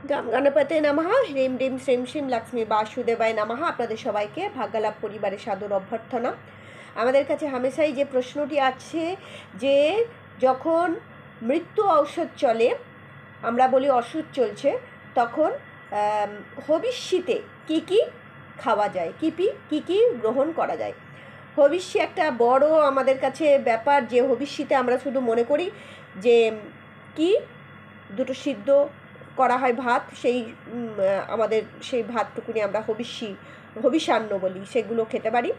গম গণপতে নমঃ। হ্রিম ডিম শ্রীম শ্রীম লক্ষ্মী বাসুদেবায় নমঃ। আপনাদের সবাইকে ভাগ্যলাভ পরিবারের সাদর অভ্যর্থনা। আমাদের কাছে হামেশাই যে প্রশ্নটি আছে যে যখন মৃত্যু ঔষধ চলে, আমরা বলি ওষুধ চলছে, তখন হবিষ্যিতে কী কী খাওয়া যায়, কী কী গ্রহণ করা যায়। হবিষ্যি একটা বড় আমাদের কাছে ব্যাপার, যে হবিষ্যিতে আমরা শুধু মনে করি যে কি দুটো সিদ্ধ করা হয় ভাত, সেই আমাদের সেই ভাতটুকুনি আমরা হবিষান্ন বলি, সেগুলো খেতে পারি।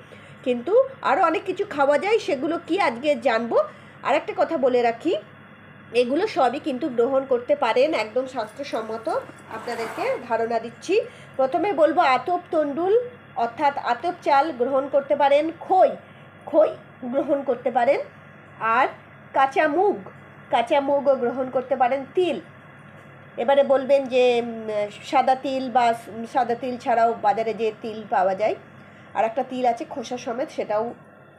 কিন্তু আরও অনেক কিছু খাওয়া যায়, সেগুলো কি আজকে জানবো। আর একটা কথা বলে রাখি, এগুলো সবই কিন্তু গ্রহণ করতে পারেন, একদম শাস্ত্রসম্মত আপনাদেরকে ধারণা দিচ্ছি। প্রথমে বলবো আতপ তণ্ডুল অর্থাৎ আতপ চাল গ্রহণ করতে পারেন, খই গ্রহণ করতে পারেন, আর কাঁচা মুগও গ্রহণ করতে পারেন, তিল। এবারে বলবেন যে সাদা তিল ছাড়াও বাজারে যে তিল পাওয়া যায়, আর একটা তিল আছে খোসা সমেত, সেটাও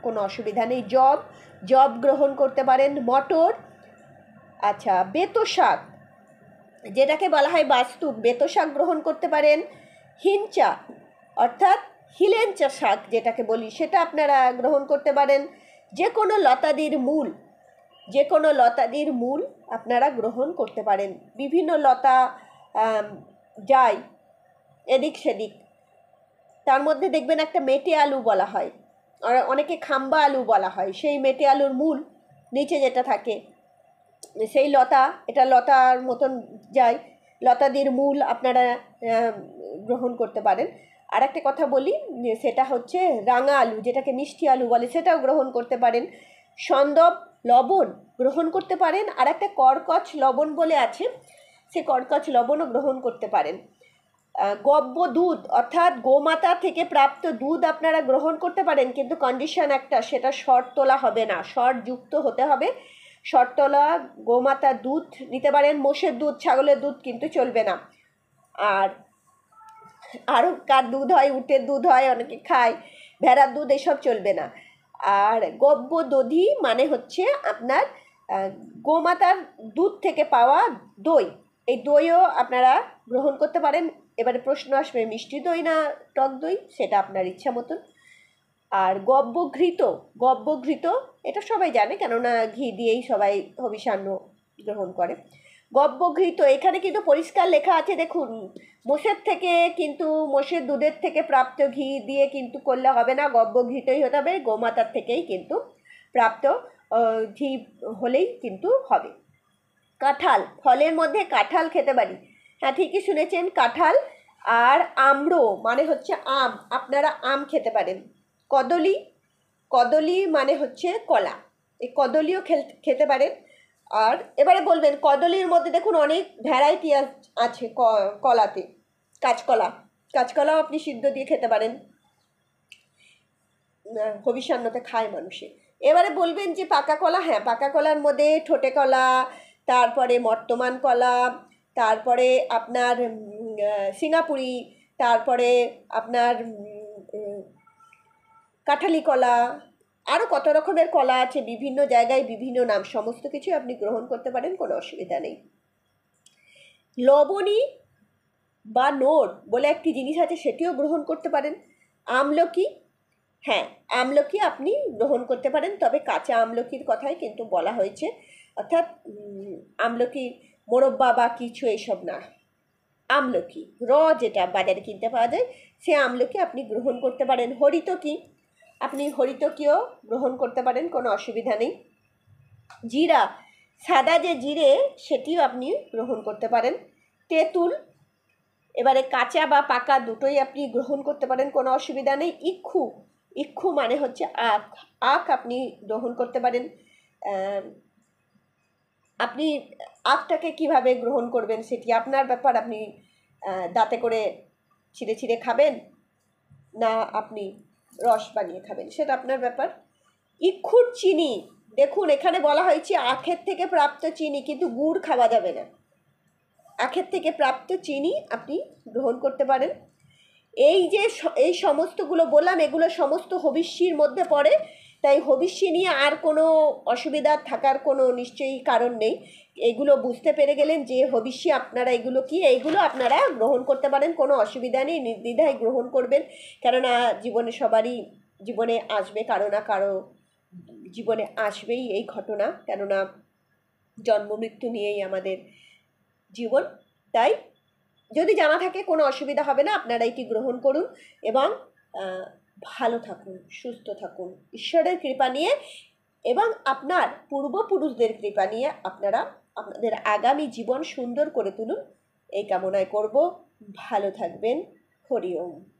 কোনো অসুবিধা নেই। জব গ্রহণ করতে পারেন, মটর, আচ্ছা বেতো শাক যেটাকে বলা হয় বাস্তুক, বেতো শাক গ্রহণ করতে পারেন। হিঞ্চা অর্থাৎ হিলেঞ্চা শাক যেটাকে বলি, সেটা আপনারা গ্রহণ করতে পারেন। যে কোনো লতাদির মূল আপনারা গ্রহণ করতে পারেন। বিভিন্ন লতা যায় এদিক সেদিক, তার মধ্যে দেখবেন একটা মেটে আলু বলা হয়, আর অনেকে খাম্বা আলু বলা হয়। সেই মেটে আলুর মূল নিচে যেটা থাকে, সেই এটা লতার মতন যায়, লতাদির মূল আপনারা গ্রহণ করতে পারেন। আর একটা কথা বলি, সেটা হচ্ছে রাঙা আলু, যেটাকে মিষ্টি আলু বলে, সেটাও গ্রহণ করতে পারেন। সন্দব লবণ গ্রহণ করতে পারেন, আর একটা কর্কচ লবণ বলে আছে, সে কর্কচ লবণও গ্রহণ করতে পারেন। গব্য দুধ অর্থাৎ গোমাতা থেকে প্রাপ্ত দুধ আপনারা গ্রহণ করতে পারেন, কিন্তু কন্ডিশন একটা, সেটা শর্ট তোলা হবে না, শর্ট যুক্ত হতে হবে। শর্তলা গোমাতার দুধ নিতে পারেন, মোষের দুধ, ছাগলের দুধ কিন্তু চলবে না। আর আরও কার দুধ হয়, উটের দুধ হয়, অনেকে খায়, ভেড়ার দুধ, এসব চলবে না। আর গব্য দধি মানে হচ্ছে আপনার গোমাতার দুধ থেকে পাওয়া দই, এই দইও আপনারা গ্রহণ করতে পারেন। এবারে প্রশ্ন আসবে মিষ্টি দই না টক দই, সেটা আপনার ইচ্ছা মতন। আর গব্যঘৃত এটা সবাই জানে, কেননা ঘি দিয়েই সবাই হবিষান্ন গ্রহণ করে। গব্যঘৃত, এখানে কিন্তু পরিষ্কার লেখা আছে, দেখুন, মোষের দুধের থেকে প্রাপ্ত ঘি দিয়ে কিন্তু করলে হবে না, গব্যঘৃতই হতে হবে, গোমাতার থেকেই কিন্তু প্রাপ্ত ঘি হলেই কিন্তু হবে। কাঁঠাল, ফলের মধ্যে কাঁঠাল খেতে পারি, হ্যাঁ ঠিকই শুনেছেন, কাঁঠাল। আর আম্র মানে হচ্ছে আম, আপনারা আম খেতে পারেন। কদলি মানে হচ্ছে কলা, এই কদলিও খেতে পারেন। আর এবারে বলবেন, কদলির মধ্যে দেখুন অনেক ভ্যারাইটি আছে কলাতে। কাঁচকলাও আপনি সিদ্ধ দিয়ে খেতে পারেন, হবিষান্নতে খায় মানুষে। এবারে বলবেন যে পাকা কলা, হ্যাঁ পাকা কলার মধ্যে ঠোঁটে কলা, তারপরে মর্তমান কলা, তারপরে আপনার সিঙ্গাপুরি, তারপরে আপনার কাঁঠালি কলা, আরও কত রকমের কলা আছে, বিভিন্ন জায়গায় বিভিন্ন নাম, সমস্ত কিছু আপনি গ্রহণ করতে পারেন, কোনো অসুবিধা নেই। লবণী বা নোড় বলে একটি জিনিস আছে, সেটিও গ্রহণ করতে পারেন। আমলকি, হ্যাঁ আমলকি আপনি গ্রহণ করতে পারেন, তবে কাঁচা আমলকির কথাই কিন্তু বলা হয়েছে, অর্থাৎ আমলকি মোরব্বা বা কিছু এইসব না, আমলকি যেটা বাজারে কিনতে পাওয়া যায়, সে আমলকি আপনি গ্রহণ করতে পারেন। আপনি হরিতকিও গ্রহণ করতে পারেন, কোনো অসুবিধা নেই। জিরা, সাদা যে জিরে, সেটিও আপনি গ্রহণ করতে পারেন। তেঁতুল, এবারে কাঁচা বা পাকা দুটোই আপনি গ্রহণ করতে পারেন, কোনো অসুবিধা নেই। ইক্ষু মানে হচ্ছে আখ আপনি গ্রহণ করতে পারেন। আপনি আখটাকে কিভাবে গ্রহণ করবেন সেটি আপনার ব্যাপার, আপনি দাঁতে করে ছিঁড়ে খাবেন, না আপনি রস বানিয়ে খাবেন, সেটা আপনার ব্যাপার। ইক্ষুর চিনি, দেখুন এখানে বলা হয়েছে আখের থেকে প্রাপ্ত চিনি, কিন্তু গুড় খাওয়া যাবে না, আখের থেকে প্রাপ্ত চিনি আপনি গ্রহণ করতে পারেন। এই সমস্তগুলো বললাম, এগুলো সমস্ত হবিষ্যির মধ্যে পড়ে, তাই হবিষ্যি নিয়ে আর কোনো অসুবিধা থাকার কোনো নিশ্চয়ই কারণ নেই। এগুলো বুঝতে পেরে গেলেন যে হবিষ্যি আপনারা এগুলো কি, এইগুলো আপনারা গ্রহণ করতে পারেন, কোনো অসুবিধা নেই, নির্দ্বিধায় গ্রহণ করবেন। কেননা জীবনে সবারই জীবনে আসবে, কারো না কারো জীবনে আসবেই এই ঘটনা, কেননা জন্ম মৃত্যু নিয়েই আমাদের জীবন। তাই যদি জানা থাকে কোনো অসুবিধা হবে না, আপনারা এটি গ্রহণ করুন এবং ভালো থাকুন, সুস্থ থাকুন ঈশ্বরের কৃপা নিয়ে এবং আপনার পূর্বপুরুষদের কৃপা নিয়ে আপনারা আপনাদের আগামী জীবন সুন্দর করে তুলুন, এই কামনায় করব। ভালো থাকবেন। হরি ওম।